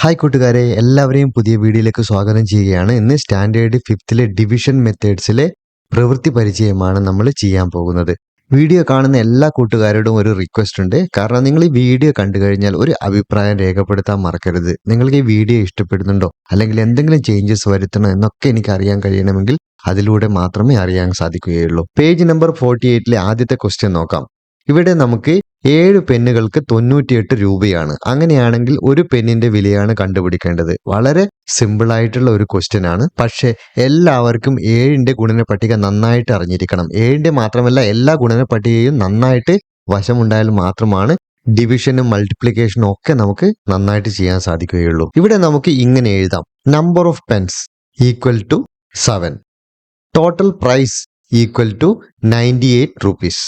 Hi കൂട്ടുകാരെ, എല്ലാവരെയും പുതിയ വീഡിയോയിലേക്ക് സ്വാഗതം ചെയ്യുകയാണ്. ഇന്ന് സ്റ്റാൻഡേർഡ് ഫിഫ്ത്തിലെ ഡിവിഷൻ മെത്തേഡ്സിലെ പ്രവൃത്തി പരിചയമാണ് നമ്മൾ ചെയ്യാൻ പോകുന്നത്. വീഡിയോ കാണുന്ന എല്ലാ കൂട്ടുകാരോടും ഒരു റിക്വസ്റ്റ് ഉണ്ട്. കാരണം നിങ്ങൾ ഈ വീഡിയോ കണ്ടു കഴിഞ്ഞാൽ ഒരു അഭിപ്രായം രേഖപ്പെടുത്താൻ മറക്കരുത്. നിങ്ങൾക്ക് ഈ വീഡിയോ ഇഷ്ടപ്പെടുന്നുണ്ടോ, അല്ലെങ്കിൽ എന്തെങ്കിലും ചേഞ്ചസ് വരുത്തണോ എന്നൊക്കെ എനിക്ക് അറിയാൻ കഴിയണമെങ്കിൽ അതിലൂടെ മാത്രമേ അറിയാൻ സാധിക്കുകയുള്ളൂ. പേജ് നമ്പർ 48ലെ ആദ്യത്തെ ക്വസ്റ്റ്യൻ നോക്കാം. ഇവിടെ നമുക്ക് 7 പെന്നുകൾക്ക് 98 രൂപയാണ്. അങ്ങനെയാണെങ്കിൽ ഒരു പെന്നിന്റെ വിലയാണ് കണ്ടുപിടിക്കേണ്ടത്. വളരെ സിമ്പിൾ ആയിട്ടുള്ള ഒരു ക്വസ്റ്റ്യൻ ആണ്. പക്ഷേ എല്ലാവർക്കും 7ന്റെ ഗുണന പട്ടിക നന്നായിട്ട് അറിഞ്ഞിരിക്കണം. 7ന്റെ മാത്രമല്ല, എല്ലാ ഗുണന പട്ടികയും നന്നായിട്ട് വശമുണ്ടായാൽ മാത്രമാണ് ഡിവിഷനും മൾട്ടിപ്ലിക്കേഷനും ഒക്കെ നമുക്ക് നന്നായിട്ട് ചെയ്യാൻ സാധിക്കുകയുള്ളൂ. ഇവിടെ നമുക്ക് ഇങ്ങനെ എഴുതാം: number of pens equal to 7, total price equal to 98 rupees.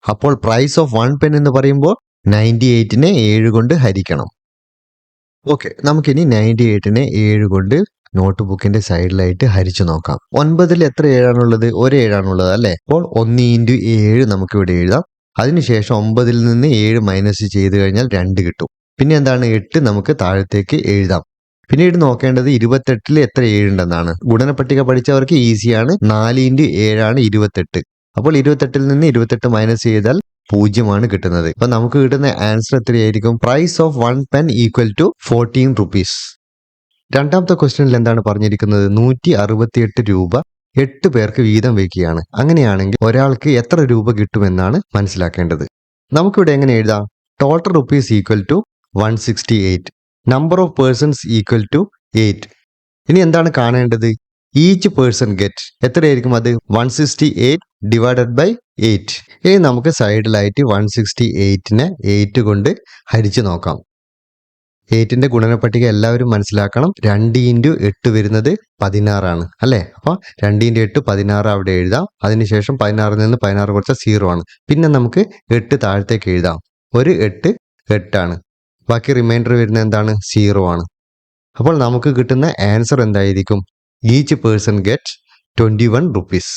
അപ്പോൾ പ്രൈസ് ഓഫ് 1 പെൻ എന്ന് പറയുമ്പോൾ 98നെ 7 കൊണ്ട് ഹരിക്കണം. ഓക്കെ, നമുക്കിനി 98നെ 7 കൊണ്ട് നോട്ട് ബുക്കിന്റെ സൈഡിലായിട്ട് ഹരിച്ചു നോക്കാം. 9ൽ എത്ര ഏഴാണുള്ളത്? ഒരു ഏഴാണുള്ളത് അല്ലേ? അപ്പോൾ 1 × 7 നമുക്ക് ഇവിടെ എഴുതാം. അതിനുശേഷം 9ൽ നിന്ന് 7 മൈനസ് ചെയ്ത് കഴിഞ്ഞാൽ 2 കിട്ടും. പിന്നെ എന്താണ്? 8 നമുക്ക് താഴത്തേക്ക് എഴുതാം. പിന്നീട് നോക്കേണ്ടത് 28ൽ എത്ര 7 ഉണ്ടെന്നാണ്. ഗുണന പട്ടിക പഠിച്ചവർക്ക് ഈസിയാണ്. 4 × 7 ആണ് 28. അപ്പോൾ 28ൽ നിന്ന് 28 മൈനസ് ചെയ്താൽ 0 കിട്ടുന്നത്. അപ്പൊ നമുക്ക് കിട്ടുന്ന ആൻസർ എത്രയായിരിക്കും? Price of 1 pen equal to 14 rupees. രണ്ടാമത്തെ ക്വസ്റ്റ്യനിൽ എന്താണ് പറഞ്ഞിരിക്കുന്നത്? 168 രൂപ 8 പേർക്ക് വീതം വയ്ക്കുകയാണ്. അങ്ങനെയാണെങ്കിൽ ഒരാൾക്ക് എത്ര രൂപ കിട്ടുമെന്നാണ് മനസ്സിലാക്കേണ്ടത്. നമുക്കിവിടെ എങ്ങനെ എഴുതാം? Total rupees equal to 168, number of persons equal to 8. ഇനി എന്താണ് കാണേണ്ടത്? ഈച്ച് പേഴ്സൺ ഗെറ്റ് എത്രയായിരിക്കും? അത് 168 ഡിവൈഡഡ് ബൈ 8. ഇനി നമുക്ക് സൈഡിലായിട്ട് 168നെ 8 കൊണ്ട് ഹരിച്ചു നോക്കാം. 8ന്റെ ഗുണനപ്പട്ടിക എല്ലാവരും മനസ്സിലാക്കണം. 2 × 8 വരുന്നത് 16 ആണ് അല്ലേ? അപ്പൊ 2 × 8 16 അവിടെ എഴുതാം. അതിനുശേഷം 16ൽ നിന്ന് 16 കുറച്ച 0 ആണ്. പിന്നെ നമുക്ക് 8 താഴത്തേക്ക് എഴുതാം. ഒരു 8 8 ആണ്. ബാക്കി റിമൈൻഡർ വരുന്നത് എന്താണ്? 0 ആണ്. അപ്പോൾ നമുക്ക് കിട്ടുന്ന ആൻസർ എന്തായിരിക്കും? Each person get 21 rupees.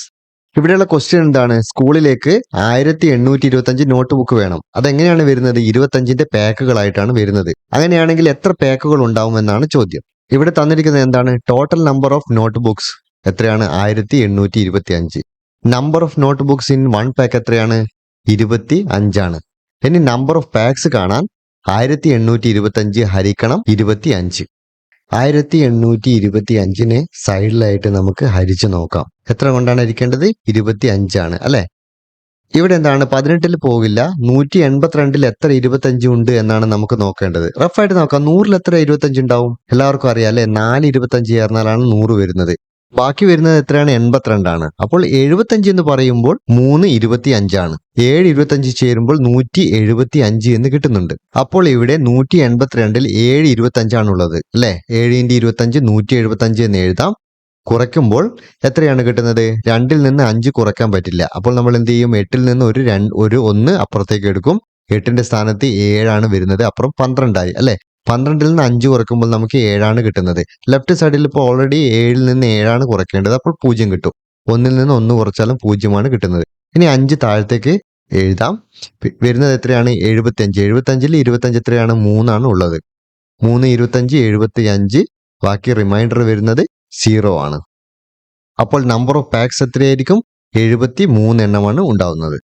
ഇവിടെയുള്ള ക്വസ്റ്റ്യൻ എന്താണ്? സ്കൂളിലേക്ക് 1825 നോട്ട് ബുക്ക് വേണം. അതെങ്ങനെയാണ് വരുന്നത്? 25ന്റെ പാക്കുകളായിട്ടാണ് വരുന്നത്. അങ്ങനെയാണെങ്കിൽ എത്ര പാക്കുകൾ ഉണ്ടാവുമെന്നാണ് ചോദ്യം. ഇവിടെ തന്നിരിക്കുന്നത് എന്താണ്? Total number of notebooks എത്രയാണ്? 1825. Number of notebooks in 1 pack എത്രയാണ്? 25 ആണ്. ഇനി നമ്പർ ഓഫ് പാക്സ് കാണാൻ 1825 ഹരിക്കണം 25. 1825നെ സൈഡിലായിട്ട് നമുക്ക് ഹരിച്ചു നോക്കാം. എത്ര കൊണ്ടാണ് ഹരിക്കേണ്ടത്? 25 ആണ് അല്ലെ? ഇവിടെ എന്താണ്? 18ൽ പോകില്ല. 182ൽ എത്ര 25 ഉണ്ട് എന്നാണ് നമുക്ക് നോക്കേണ്ടത്. റഫായിട്ട് നോക്കാം. 100ൽ എത്ര 25 ഉണ്ടാവും? എല്ലാവർക്കും അറിയാം അല്ലെ? 4 25 ചേർന്നാലാണ് 100 വരുന്നത്. ബാക്കി വരുന്നത് എത്രയാണ്? 82 ആണ്. അപ്പോൾ 75 എന്ന് പറയുമ്പോൾ 3 25 ആണ്. 7 25 ചേരുമ്പോൾ 175 എന്ന് കിട്ടുന്നുണ്ട്. അപ്പോൾ ഇവിടെ 182ൽ 7 25 ആണുള്ളത് അല്ലെ? 7 × 25 175 എന്ന് എഴുതാം. കുറയ്ക്കുമ്പോൾ എത്രയാണ് കിട്ടുന്നത്? 2ൽ നിന്ന് 5 കുറയ്ക്കാൻ പറ്റില്ല. അപ്പോൾ നമ്മൾ എന്ത് ചെയ്യും? 8ൽ നിന്ന് ഒരു 1 അപ്പുറത്തേക്ക് എടുക്കും. 8ന്റെ സ്ഥാനത്ത് 7 ആണ് വരുന്നത്. അപ്പുറം 12 ആയി അല്ലെ? 12ൽ നിന്ന് 5 കുറയ്ക്കുമ്പോൾ നമുക്ക് 7 ആണ് കിട്ടുന്നത്. ലെഫ്റ്റ് സൈഡിൽ ഇപ്പോൾ ഓൾറെഡി 7ൽ നിന്ന് 7 ആണ് കുറയ്ക്കേണ്ടത്. അപ്പോൾ 0 കിട്ടും. 1ൽ നിന്ന് 1 കുറച്ചാലും 0 ആണ് കിട്ടുന്നത്. ഇനി 5 താഴത്തേക്ക് എഴുതാം. വരുന്നത് എത്രയാണ്? 75. 75ൽ 25 എത്രയാണ്? 3 ആണ് ഉള്ളത്. 3 25 75. ബാക്കി റിമൈൻഡർ വരുന്നത് 0 ആണ്. അപ്പോൾ നമ്പർ ഓഫ് പാക്സ് എത്രയായിരിക്കും? 73 എണ്ണമാണ് ഉണ്ടാവുന്നത്.